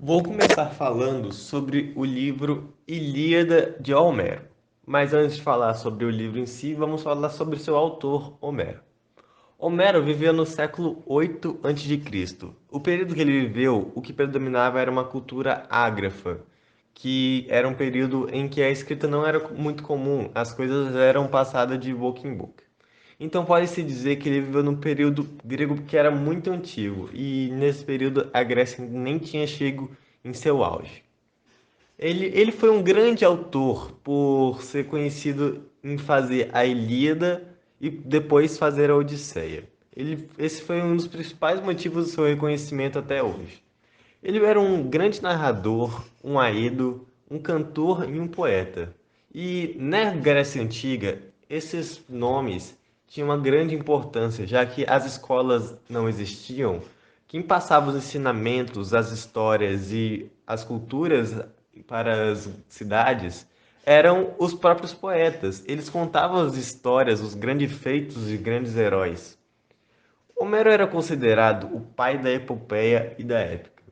Vou começar falando sobre o livro Ilíada de Homero. Mas antes de falar sobre o livro em si, vamos falar sobre seu autor, Homero. Homero viveu no século 8 a.C. O período que ele viveu, o que predominava era uma cultura ágrafa, que era um período em que a escrita não era muito comum, as coisas eram passadas de boca em boca. Então pode-se dizer que ele viveu num período grego que era muito antigo, e nesse período a Grécia nem tinha chegado em seu auge. Ele foi um grande autor por ser conhecido em fazer a Ilíada e depois fazer a Odisseia. Esse foi um dos principais motivos do seu reconhecimento até hoje. Ele era um grande narrador, um aedo, um cantor e um poeta. E na Grécia Antiga, esses nomes tinham uma grande importância, já que as escolas não existiam. Quem passava os ensinamentos, as histórias e as culturas para as cidades eram os próprios poetas. Eles contavam as histórias, os grandes feitos e grandes heróis. Homero era considerado o pai da epopeia e da épica,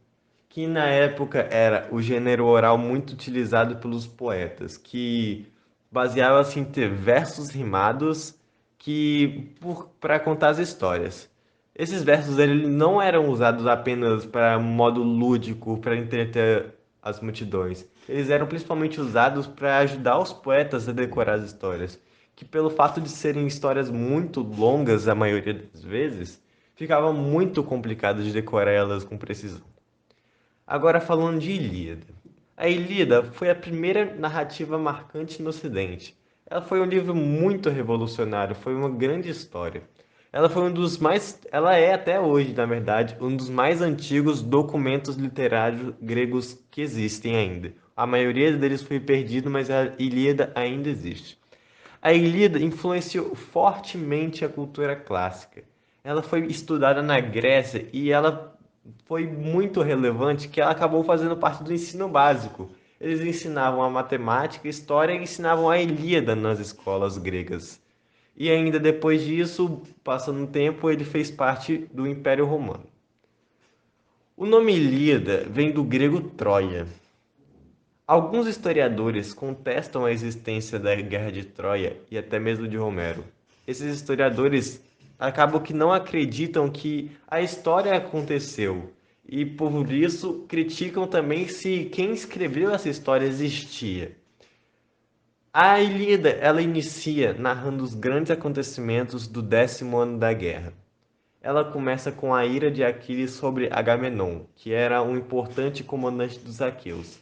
que na época era o gênero oral muito utilizado pelos poetas, que baseava-se em ter versos rimados que para contar as histórias. Esses versos eles não eram usados apenas para modo lúdico, para entreter as multidões. Eles eram principalmente usados para ajudar os poetas a decorar as histórias, que pelo fato de serem histórias muito longas a maioria das vezes, ficava muito complicado de decorar elas com precisão. Agora falando de Ilíada. A Ilíada foi a primeira narrativa marcante no Ocidente. Ela foi um livro muito revolucionário, foi uma grande história. Ela foi um dos mais, ela é até hoje, na verdade, um dos mais antigos documentos literários gregos que existem ainda. A maioria deles foi perdido, mas a Ilíada ainda existe. A Ilíada influenciou fortemente a cultura clássica. Ela foi estudada na Grécia e ela foi muito relevante que ela acabou fazendo parte do ensino básico. Eles ensinavam a matemática, história e ensinavam a Ilíada nas escolas gregas. E ainda depois disso, passando um tempo, ele fez parte do Império Romano. O nome Ilíada vem do grego Troia. Alguns historiadores contestam a existência da Guerra de Troia e até mesmo de Homero. Esses historiadores acabam que não acreditam que a história aconteceu e por isso criticam também se quem escreveu essa história existia. A Ilíada, ela inicia narrando os grandes acontecimentos do 10º ano da guerra. Ela começa com a ira de Aquiles sobre Agamenon, que era um importante comandante dos aqueus.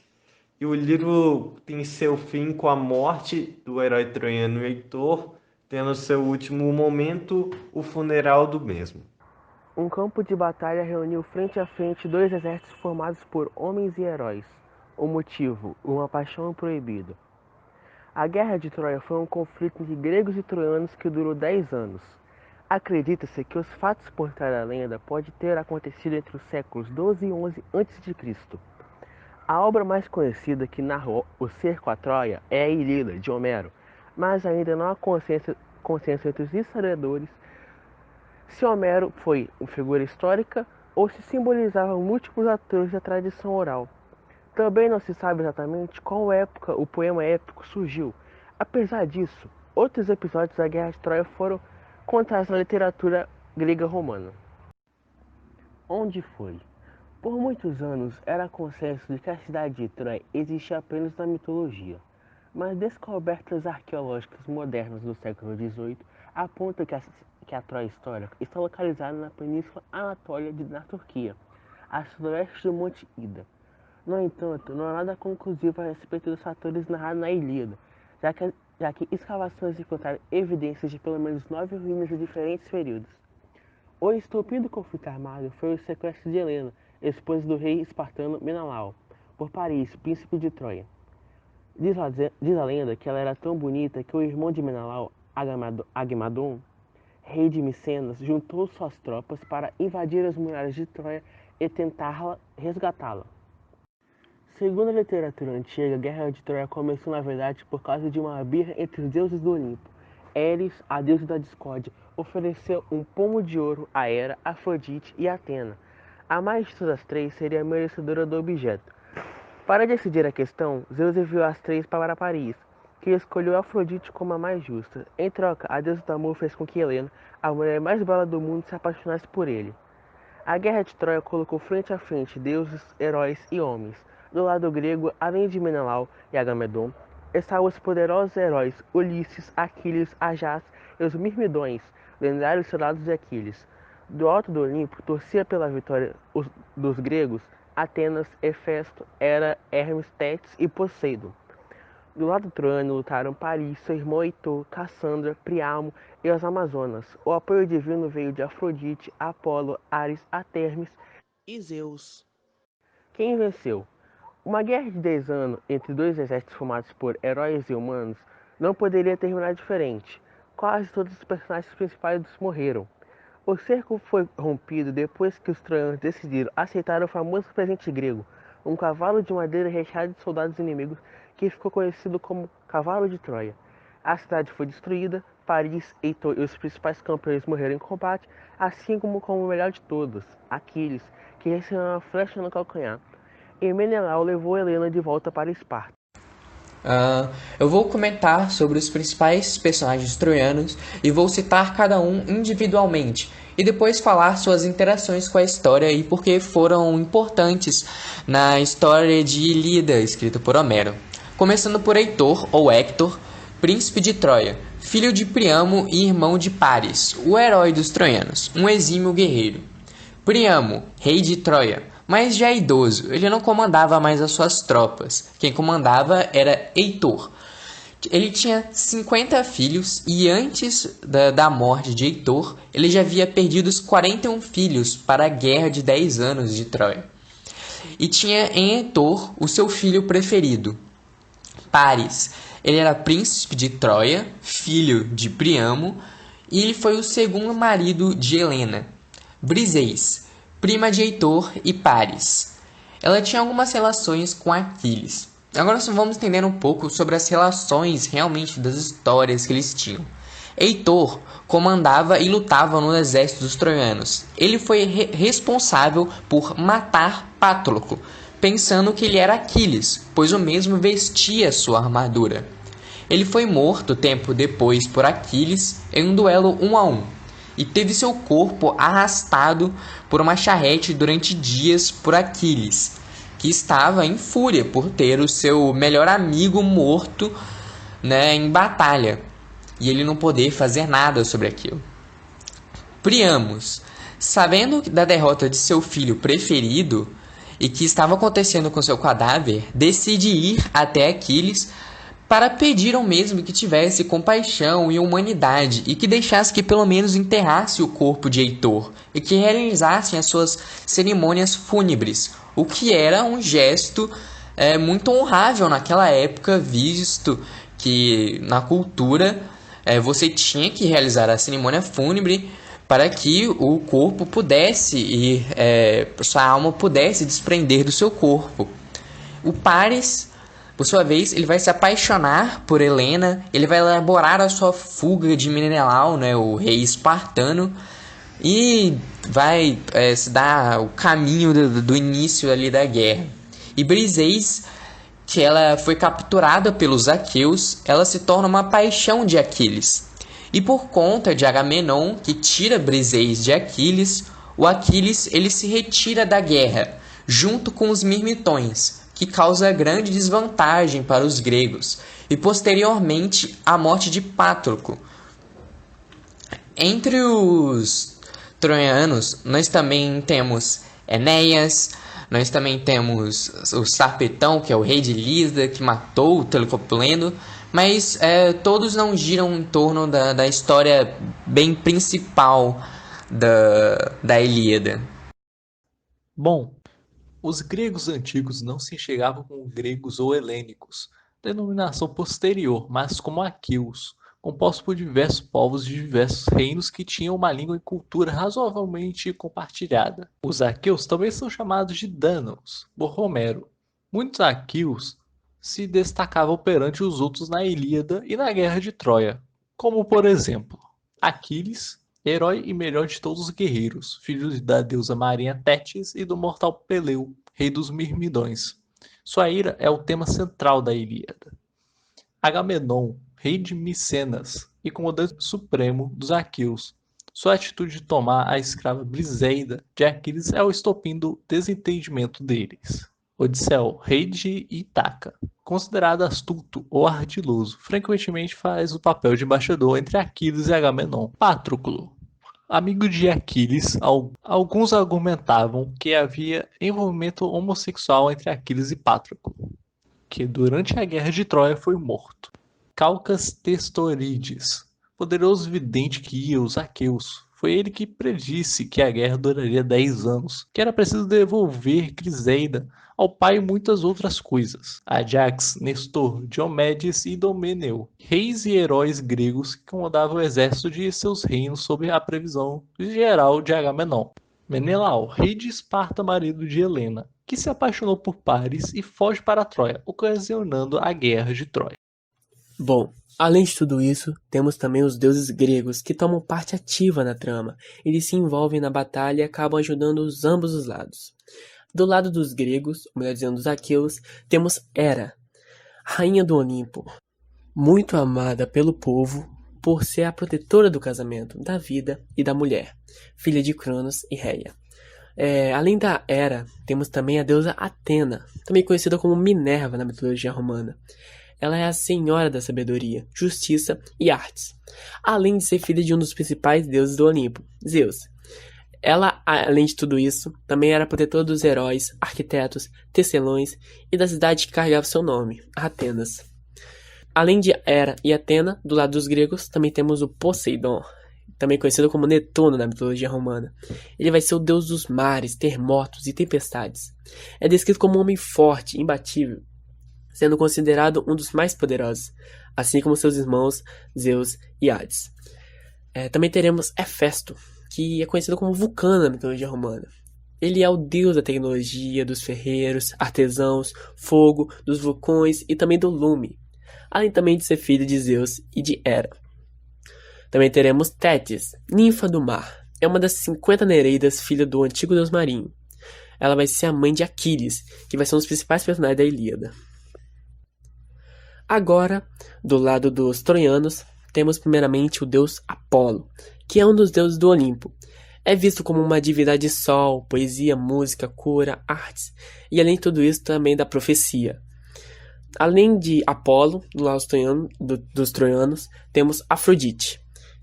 E o livro tem seu fim com a morte do herói troiano Heitor, tendo seu último momento o funeral do mesmo. Um campo de batalha reuniu frente a frente dois exércitos formados por homens e heróis. O motivo: uma paixão proibida. A Guerra de Troia foi um conflito entre gregos e troianos que durou 10 anos. Acredita-se que os fatos por trás da lenda podem ter acontecido entre os séculos 12 e 11 a.C. A obra mais conhecida que narrou o cerco a Troia é a Ilíada, de Homero, mas ainda não há consenso entre os historiadores se Homero foi uma figura histórica ou se simbolizava múltiplos atores da tradição oral. Também não se sabe exatamente qual época o poema épico surgiu. Apesar disso, outros episódios da Guerra de Troia foram contados na literatura grega romana. Onde foi? Por muitos anos era consenso de que a cidade de Troia existia apenas na mitologia, mas descobertas arqueológicas modernas do século XVIII apontam que a Troia histórica está localizada na Península Anatólia na Turquia, a sudoeste do Monte Ida. No entanto, não há nada conclusivo a respeito dos fatores narrados na Ilíada, já que escavações encontraram evidências de pelo menos 9 ruínas de diferentes períodos. O estopim do conflito armado foi o sequestro de Helena, esposa do rei espartano Menelau, por Paris, príncipe de Troia. Diz a lenda que ela era tão bonita que o irmão de Menelau, Agamemnon, rei de Micenas, juntou suas tropas para invadir as muralhas de Troia e tentar resgatá-la. Segundo a literatura antiga, a Guerra de Troia começou na verdade por causa de uma birra entre os deuses do Olimpo. Eris, a deusa da discórdia, ofereceu um pomo de ouro a Hera, Afrodite e Atena. A mais de todas as três seria a merecedora do objeto. Para decidir a questão, Zeus enviou as três para Paris, que escolheu Afrodite como a mais justa. Em troca, a deusa do amor fez com que Helena, a mulher mais bela do mundo, se apaixonasse por ele. A guerra de Troia colocou frente a frente deuses, heróis e homens. Do lado grego, além de Menelau e Agamemnon, estavam os poderosos heróis Ulisses, Aquiles, Ajás e os Mirmidões, lendários soldados de Aquiles. Do alto do Olimpo, torcia pela vitória dos gregos Atenas, Hefesto, Hera, Hermes, Tétis e Poseidon. Do lado troiano lutaram Paris, seu irmão Heitor, Cassandra, Priamo e as Amazonas. O apoio divino veio de Afrodite, Apolo, Ares, Atermes e Zeus. Quem venceu? Uma guerra de 10 anos entre dois exércitos formados por heróis e humanos não poderia terminar diferente. Quase todos os personagens principais morreram. O cerco foi rompido depois que os troianos decidiram aceitar o famoso presente grego, um cavalo de madeira recheado de soldados inimigos que ficou conhecido como Cavalo de Troia. A cidade foi destruída, Paris, Heitor e os principais campeões morreram em combate, assim como o melhor de todos, Aquiles, que recebeu uma flecha no calcanhar, e Menelau levou Helena de volta para Esparta. Eu vou comentar sobre os principais personagens troianos e vou citar cada um individualmente e depois falar suas interações com a história e por que foram importantes na história de Ilíada, escrita por Homero. Começando por Heitor, ou Héctor, príncipe de Troia, filho de Priamo e irmão de Paris, o herói dos troianos, um exímio guerreiro. Priamo, rei de Troia, mas já idoso, ele não comandava mais as suas tropas. Quem comandava era Heitor. Ele tinha 50 filhos e antes da morte de Heitor, ele já havia perdido os 41 filhos para a guerra de 10 anos de Troia. E tinha em Heitor o seu filho preferido, Paris. Ele era príncipe de Troia, filho de Priamo, e ele foi o segundo marido de Helena. Briseis, prima de Heitor e Paris. Ela tinha algumas relações com Aquiles. Agora só vamos entender um pouco sobre as relações realmente das histórias que eles tinham. Heitor comandava e lutava no exército dos troianos. Ele foi responsável por matar Pátroclo, pensando que ele era Aquiles, pois o mesmo vestia sua armadura. Ele foi morto tempo depois por Aquiles em um duelo 1 a 1. E teve seu corpo arrastado por uma charrete durante dias por Aquiles, que estava em fúria por ter o seu melhor amigo morto, em batalha, e ele não poder fazer nada sobre aquilo. Priamo, sabendo da derrota de seu filho preferido e que estava acontecendo com seu cadáver, decide ir até Aquiles para pedir ao mesmo que tivesse compaixão e humanidade e que deixasse que pelo menos enterrasse o corpo de Heitor e que realizassem as suas cerimônias fúnebres, o que era um gesto muito honrável naquela época, visto que na cultura você tinha que realizar a cerimônia fúnebre para que o corpo pudesse e sua alma pudesse desprender do seu corpo. O Paris, por sua vez, ele vai se apaixonar por Helena, ele vai elaborar a sua fuga de Menelau, o rei espartano, e vai se dar o caminho do início ali da guerra. E Briseis, que ela foi capturada pelos aqueus, ela se torna uma paixão de Aquiles. E por conta de Agamenon, que tira Briseis de Aquiles, o Aquiles ele se retira da guerra, junto com os Mirmitões, que causa grande desvantagem para os gregos, e posteriormente a morte de Pátroclo. Entre os troianos, nós também temos Enéas, nós também temos o Sarpedão, que é o rei de Lísida, que matou o Telecopuleno, mas todos não giram em torno da história bem principal da Ilíada. Bom, os gregos antigos não se enxergavam como gregos ou helênicos, denominação posterior, mas como aqueus, compostos por diversos povos de diversos reinos que tinham uma língua e cultura razoavelmente compartilhada. Os aqueus também são chamados de Dânaos, por Homero. Muitos aqueus se destacavam perante os outros na Ilíada e na Guerra de Troia, como por exemplo, Aquiles, herói e melhor de todos os guerreiros, filho da deusa marinha Tétis e do mortal Peleu, rei dos Mirmidões. Sua ira é o tema central da Ilíada. Agamenon, rei de Micenas e comandante supremo dos aqueus. Sua atitude de tomar a escrava Briseida de Aquiles é o estopim do desentendimento deles. Odisseu, rei de Ítaca, considerado astuto ou ardiloso, frequentemente faz o papel de embaixador entre Aquiles e Agamenon. Patroclo, amigo de Aquiles, alguns argumentavam que havia envolvimento homossexual entre Aquiles e Patroclo, que durante a guerra de Troia foi morto. Calcas Testorides, poderoso vidente que guia os aqueus. Foi ele que predisse que a guerra duraria 10 anos, que era preciso devolver Criseida ao pai e muitas outras coisas. Ajax, Nestor, Diomedes e Idomeneu, reis e heróis gregos que comandavam o exército de seus reinos sob a previsão geral de Agamenon. Menelau, rei de Esparta, marido de Helena, que se apaixonou por Paris e foge para Troia, ocasionando a guerra de Troia. Bom, além de tudo isso, temos também os deuses gregos que tomam parte ativa na trama. Eles se envolvem na batalha e acabam ajudando ambos os lados. Do lado dos gregos, ou melhor dizendo, dos aqueus, temos Hera, rainha do Olimpo, muito amada pelo povo por ser a protetora do casamento, da vida e da mulher, filha de Cronos e Reia. Além da Hera, temos também a deusa Atena, também conhecida como Minerva na mitologia romana. Ela é a senhora da sabedoria, justiça e artes, além de ser filha de um dos principais deuses do Olimpo, Zeus. Ela, além de tudo isso, também era protetora dos heróis, arquitetos, tecelões e da cidade que carregava seu nome, Atenas. Além de Hera e Atena, do lado dos gregos, também temos o Poseidon, também conhecido como Netuno na mitologia romana. Ele vai ser o deus dos mares, terremotos e tempestades. É descrito como um homem forte, imbatível, sendo considerado um dos mais poderosos, assim como seus irmãos Zeus e Hades. Também teremos Hefesto, que é conhecido como Vulcano na mitologia romana. Ele é o deus da tecnologia, dos ferreiros, artesãos, fogo, dos vulcões e também do lume, além também de ser filho de Zeus e de Hera. Também teremos Tétis, ninfa do mar. É uma das 50 Nereidas, filha do antigo deus marinho. Ela vai ser a mãe de Aquiles, que vai ser um dos principais personagens da Ilíada. Agora, do lado dos troianos, temos primeiramente o deus Apolo, que é um dos deuses do Olimpo. É visto como uma divindade de sol, poesia, música, cura, artes, e além de tudo isso também da profecia. Além de Apolo, do lado dos troianos, temos Afrodite,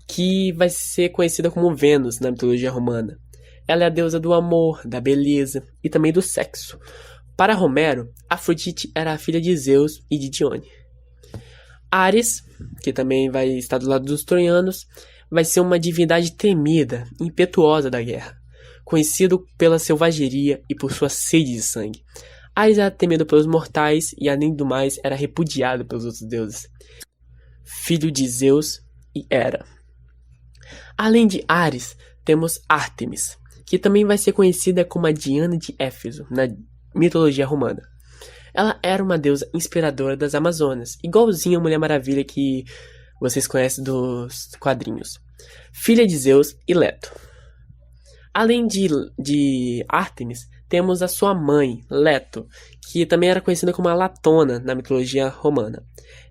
que vai ser conhecida como Vênus na mitologia romana. Ela é a deusa do amor, da beleza e também do sexo. Para Homero, Afrodite era a filha de Zeus e de Dione. Ares, que também vai estar do lado dos troianos, vai ser uma divindade temida, impetuosa da guerra, conhecido pela selvageria e por sua sede de sangue. Ares era temido pelos mortais e, além do mais, era repudiado pelos outros deuses, filho de Zeus e Hera. Além de Ares, temos Ártemis, que também vai ser conhecida como a Diana de Éfeso, na mitologia romana. Ela era uma deusa inspiradora das Amazonas, igualzinha a Mulher Maravilha que vocês conhecem dos quadrinhos. Filha de Zeus e Leto. Além de Ártemis, temos a sua mãe, Leto, que também era conhecida como a Latona na mitologia romana.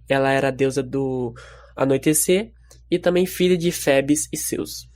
Ela era a deusa do anoitecer e também filha de Febes e Zeus.